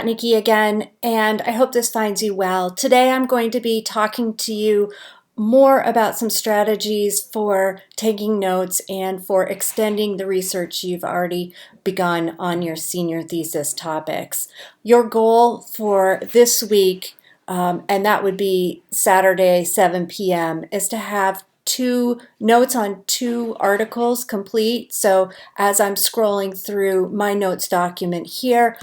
Nikki again, and I hope this finds you well. Today I'm going to be talking to you more about some strategies for taking notes and for extending the research you've already begun on your senior thesis topics. Your goal for this week, and that would be Saturday, 7 p.m., is to have two notes on two articles complete. So as I'm scrolling through my notes document here,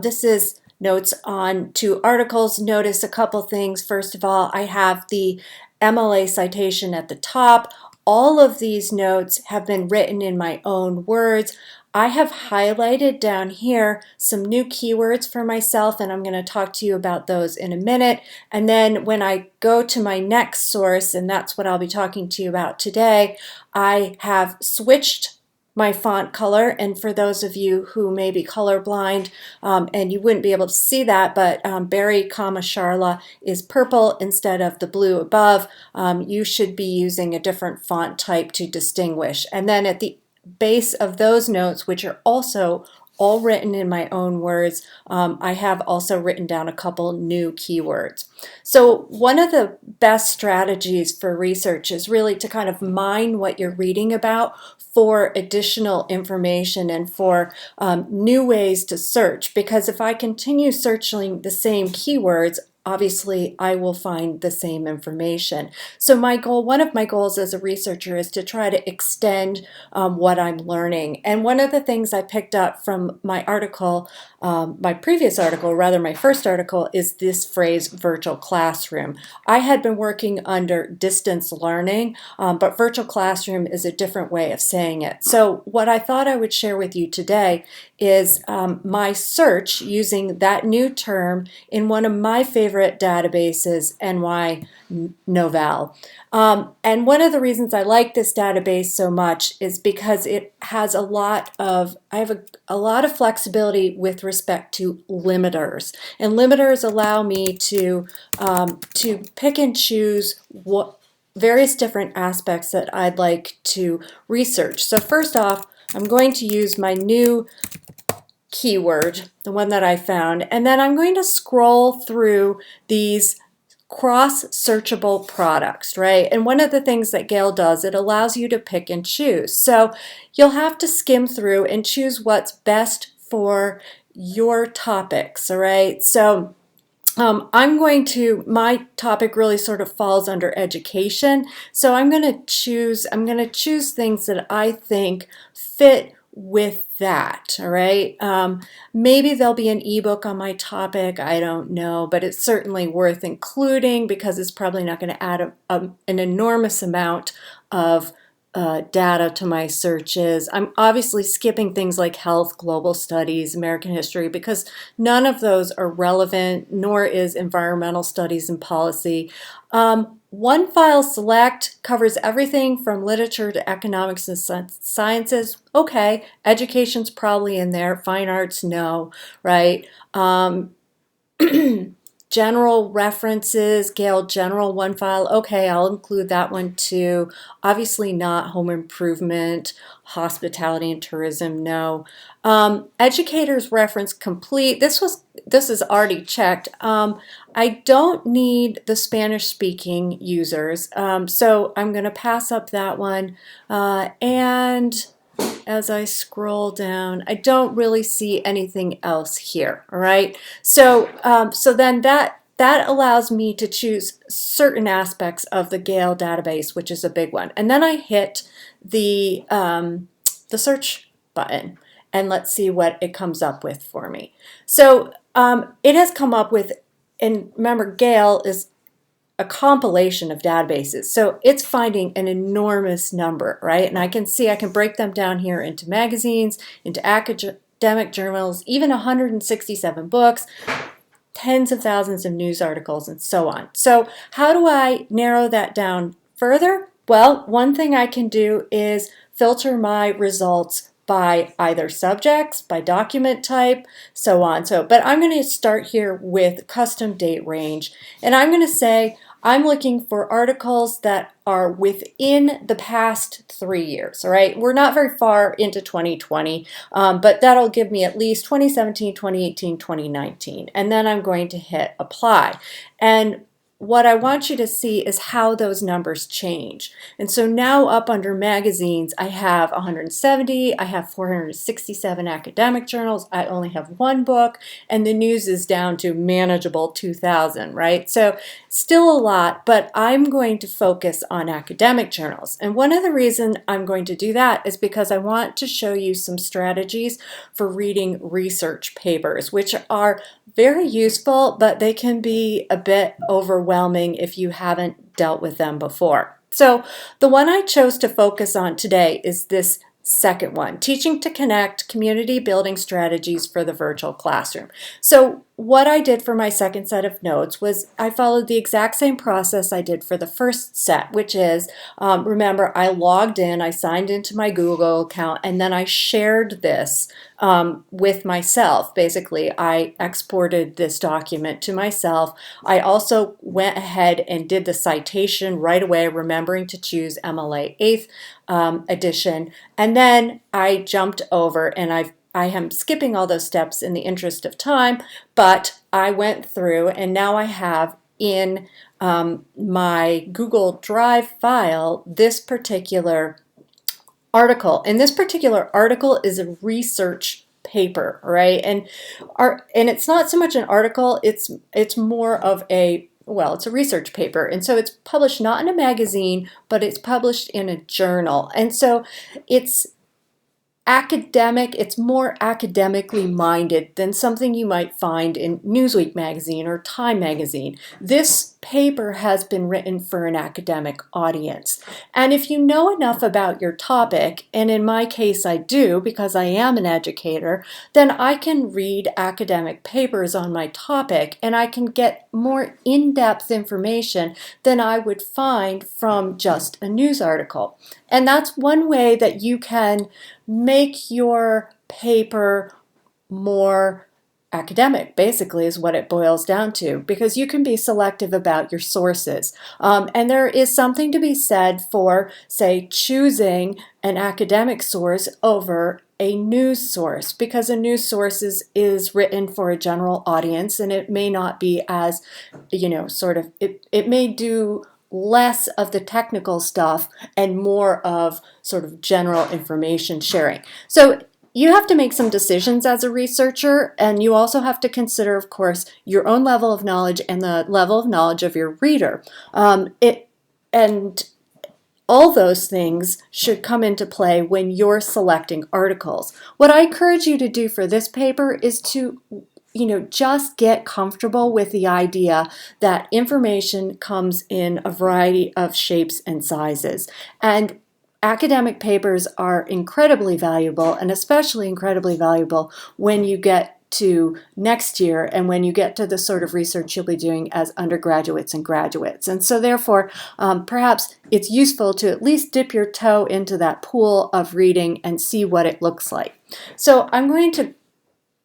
this is notes on two articles. Notice a couple things. First of all, I have the MLA citation at the top. All of these notes have been written in my own words. I have highlighted down here some new keywords for myself, and I'm going to talk to you about those in a minute. And then when I go to my next source, and that's what I'll be talking to you about today, I have switched my font color, and for those of you who may be colorblind and you wouldn't be able to see that, but Barry, Sharla is purple instead of the blue above. You should be using a different font type to distinguish. And then at the base of those notes, which are also all written in my own words, I have also written down a couple new keywords. So one of the best strategies for research is really to kind of mine what you're reading about for additional information and for new ways to search, because if I continue searching the same keywords, obviously I will find the same information. So one of my goals as a researcher is to try to extend what I'm learning. And one of the things I picked up from my article, my previous article, rather my first article, is this phrase virtual classroom. I had been working under distance learning, but virtual classroom is a different way of saying it. So what I thought I would share with you today is my search using that new term in one of my favorite databases, NY Novell. And one of the reasons I like this database so much is because it has I have a lot of flexibility with respect to limiters. And limiters allow me to pick and choose what various different aspects that I'd like to research. So first off, I'm going to use my new keyword, the one that I found, and then I'm going to scroll through these cross-searchable products, right? And one of the things that Gale does, it allows you to pick and choose. So you'll have to skim through and choose what's best for your topics, all right? So my topic really sort of falls under education. So I'm going to choose things that I think fit with that, all right? Maybe there'll be an ebook on my topic, I don't know, but it's certainly worth including because it's probably not going to add an enormous amount of data to my searches. I'm obviously skipping things like health, global studies, American history, because none of those are relevant, nor is environmental studies and policy. One file select covers everything from literature to economics and sciences. Okay, education's probably in there. Fine arts, no, right? General references, Gale general one file. Okay, I'll include that one too. Obviously not home improvement, hospitality and tourism, no. Educators reference complete. This is already checked. I don't need the Spanish speaking users, so I'm going to pass up that one. And as I scroll down, I don't really see anything else here, all right? So, then that allows me to choose certain aspects of the Gale database, which is a big one. And then I hit the search button, and let's see what it comes up with for me. So it has come up with, and remember, Gale is a compilation of databases. So it's finding an enormous number, right? And I can break them down here into magazines, into academic journals, even 167 books, tens of thousands of news articles, and so on. So how do I narrow that down further? Well, one thing I can do is filter my results by either subjects, by document type, so on. But I'm going to start here with custom date range, and I'm going to say I'm looking for articles that are within the past 3 years, all right? We're not very far into 2020, but that'll give me at least 2017, 2018, 2019, and then I'm going to hit apply. And what I want you to see is how those numbers change. And so now up under magazines, I have 170, I have 467 academic journals, I only have one book, and the news is down to manageable 2,000, right? So still a lot, but I'm going to focus on academic journals. And one of the reasons I'm going to do that is because I want to show you some strategies for reading research papers, which are very useful, but they can be a bit overwhelming if you haven't dealt with them before. So the one I chose to focus on today is this second one, Teaching to Connect, Community Building Strategies for the Virtual Classroom. So what I did for my second set of notes was I followed the exact same process I did for the first set, which is, remember, I logged in, I signed into my Google account, and then I shared this with myself. Basically, I exported this document to myself. I also went ahead and did the citation right away, remembering to choose MLA 8th edition. And then I jumped over, and I am skipping all those steps in the interest of time, but I went through, and now I have in my Google Drive file this particular article. And this particular article is a research paper, right? And it's not so much an article, it's more of it's a research paper. And so it's published not in a magazine, but it's published in a journal. And so it's academic, it's more academically minded than something you might find in Newsweek magazine or Time magazine. This paper has been written for an academic audience. And if you know enough about your topic, and in my case I do because I am an educator, then I can read academic papers on my topic and I can get more in-depth information than I would find from just a news article. And that's one way that you can make your paper more academic, basically, is what it boils down to, because you can be selective about your sources. And there is something to be said for, say, choosing an academic source over a news source, because a news source is written for a general audience, and it may not be as, it may do less of the technical stuff and more of sort of general information sharing. So you have to make some decisions as a researcher, and you also have to consider, of course, your own level of knowledge and the level of knowledge of your reader. And all those things should come into play when you're selecting articles. What I encourage you to do for this paper is to just get comfortable with the idea that information comes in a variety of shapes and sizes. And academic papers are incredibly valuable, and especially incredibly valuable when you get to next year and when you get to the sort of research you'll be doing as undergraduates and graduates. And so therefore, perhaps it's useful to at least dip your toe into that pool of reading and see what it looks like. So I'm going to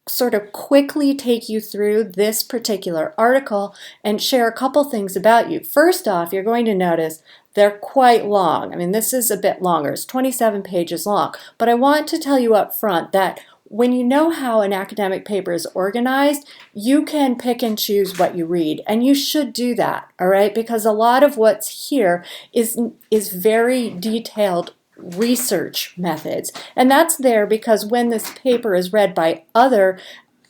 sort of quickly take you through this particular article and share a couple things about you. First off, you're going to notice they're quite long. I mean, this is a bit longer. It's 27 pages long. But I want to tell you up front that when you know how an academic paper is organized, you can pick and choose what you read, and you should do that, all right? Because a lot of what's here is very detailed research methods. And that's there because when this paper is read by other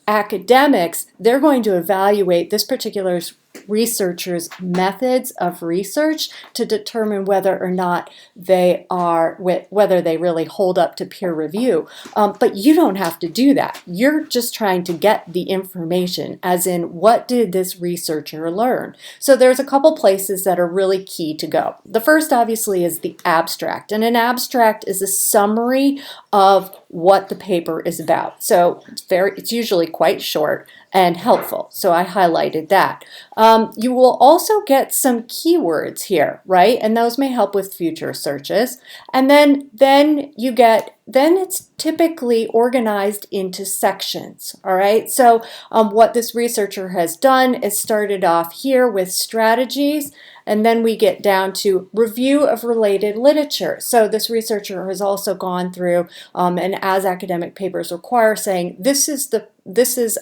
academics, they're going to evaluate this particular researchers' methods of research to determine whether or not whether they really hold up to peer review. But you don't have to do that. You're just trying to get the information, as in, what did this researcher learn? So there's a couple places that are really key to go. The first, obviously, is the abstract. And an abstract is a summary of what the paper is about. So it's usually quite short. and helpful. So I highlighted that. You will also get some keywords here, right? And those may help with future searches. And then it's typically organized into sections, all right? So what this researcher has done is started off here with strategies, and then we get down to review of related literature. So this researcher has also gone through, and as academic papers require, saying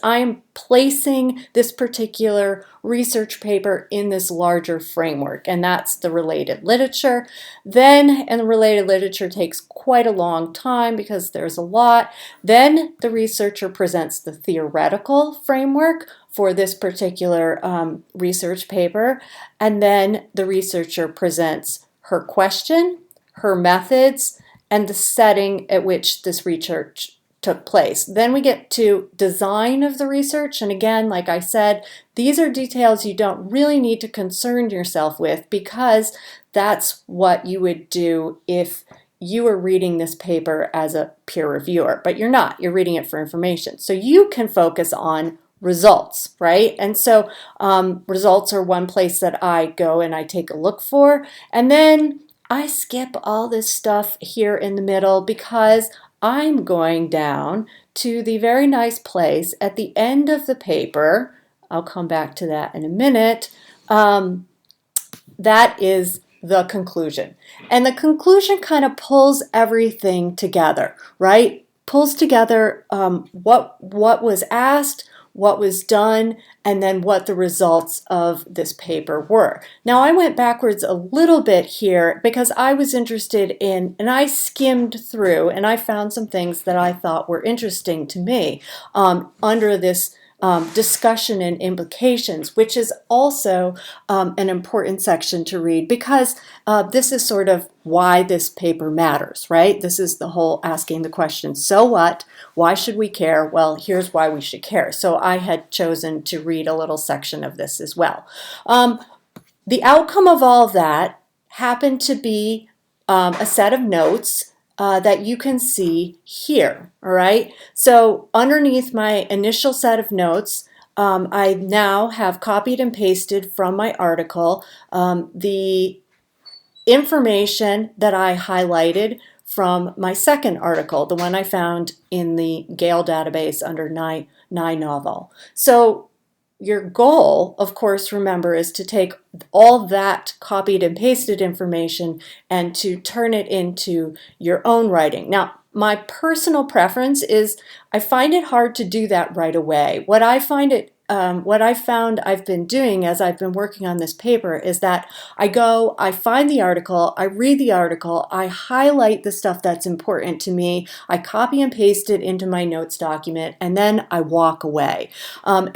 I'm placing this particular research paper in this larger framework, and that's the related literature. And the related literature takes quite a long time because there's a lot. Then the researcher presents the theoretical framework for this particular research paper, and then the researcher presents her question, her methods, and the setting at which this research took place. Then we get to design of the research, and again, like I said, these are details you don't really need to concern yourself with because that's what you would do if you were reading this paper as a peer reviewer, but you're not. You're reading it for information. So you can focus on results, right? And so results are one place that I go and I take a look for. And then I skip all this stuff here in the middle because I'm going down to the very nice place at the end of the paper. I'll come back to that in a minute. That is the conclusion. And the conclusion kind of pulls everything together, right? Pulls together what was asked, what was done, and then what the results of this paper were. Now I went backwards a little bit here because I was interested in, and I skimmed through and I found some things that I thought were interesting to me under this discussion and implications, which is also an important section to read because this is sort of why this paper matters, right? This is the whole asking the question, so what? Why should we care? Well, here's why we should care. So I had chosen to read a little section of this as well. The outcome of all of that happened to be a set of notes that you can see here, all right? So underneath my initial set of notes, I now have copied and pasted from my article the information that I highlighted from my second article, the one I found in the Gale database under NiNovel. So your goal, of course, remember, is to take all that copied and pasted information and to turn it into your own writing. Now, my personal preference is I find it hard to do that right away. What I found I've been doing as I've been working on this paper is that I find the article, I read the article, I highlight the stuff that's important to me, I copy and paste it into my notes document, and then I walk away. And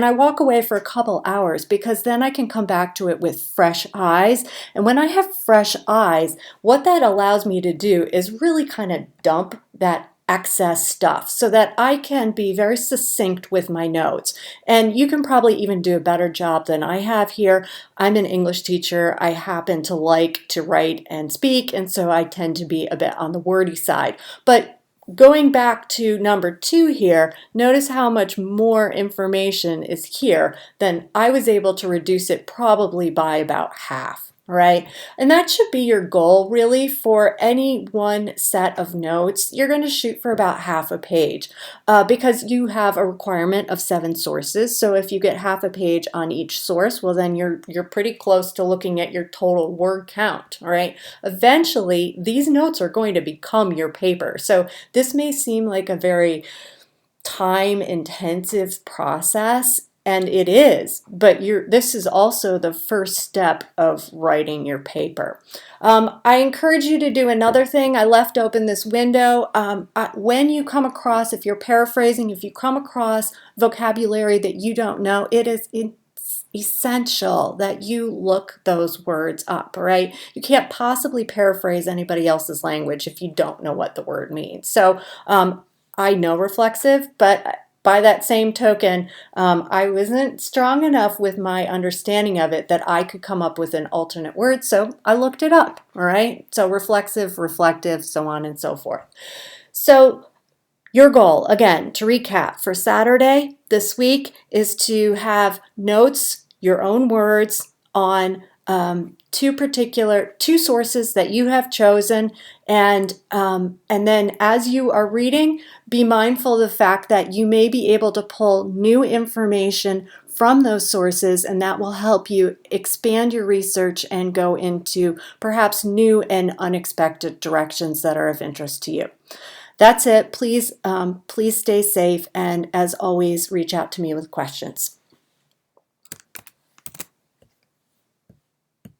I walk away for a couple hours because then I can come back to it with fresh eyes. And when I have fresh eyes, what that allows me to do is really kind of dump that excess stuff so that I can be very succinct with my notes. And you can probably even do a better job than I have here. I'm an English teacher. I happen to like to write and speak, and so I tend to be a bit on the wordy side. But going back to number 2 here, notice how much more information is here than I was able to reduce it probably by about half. Right? And that should be your goal really for any one set of notes. You're going to shoot for about half a page because you have a requirement of 7 sources. So if you get half a page on each source, well then you're pretty close to looking at your total word count. All right. Eventually, these notes are going to become your paper. So this may seem like a very time-intensive process. And it is, but this is also the first step of writing your paper. I encourage you to do another thing. I left open this window. When you come across, if you're paraphrasing, if you come across vocabulary that you don't know, it is essential that you look those words up, right? You can't possibly paraphrase anybody else's language if you don't know what the word means. So I know reflexive, but by that same token, I wasn't strong enough with my understanding of it that I could come up with an alternate word, so I looked it up, all right? So reflexive, reflective, so on and so forth. So Your goal, again, to recap for Saturday this week is to have notes, your own words on two sources that you have chosen, and then as you are reading, be mindful of the fact that you may be able to pull new information from those sources, and that will help you expand your research and go into perhaps new and unexpected directions that are of interest to you. That's it. Please stay safe, and as always, reach out to me with questions.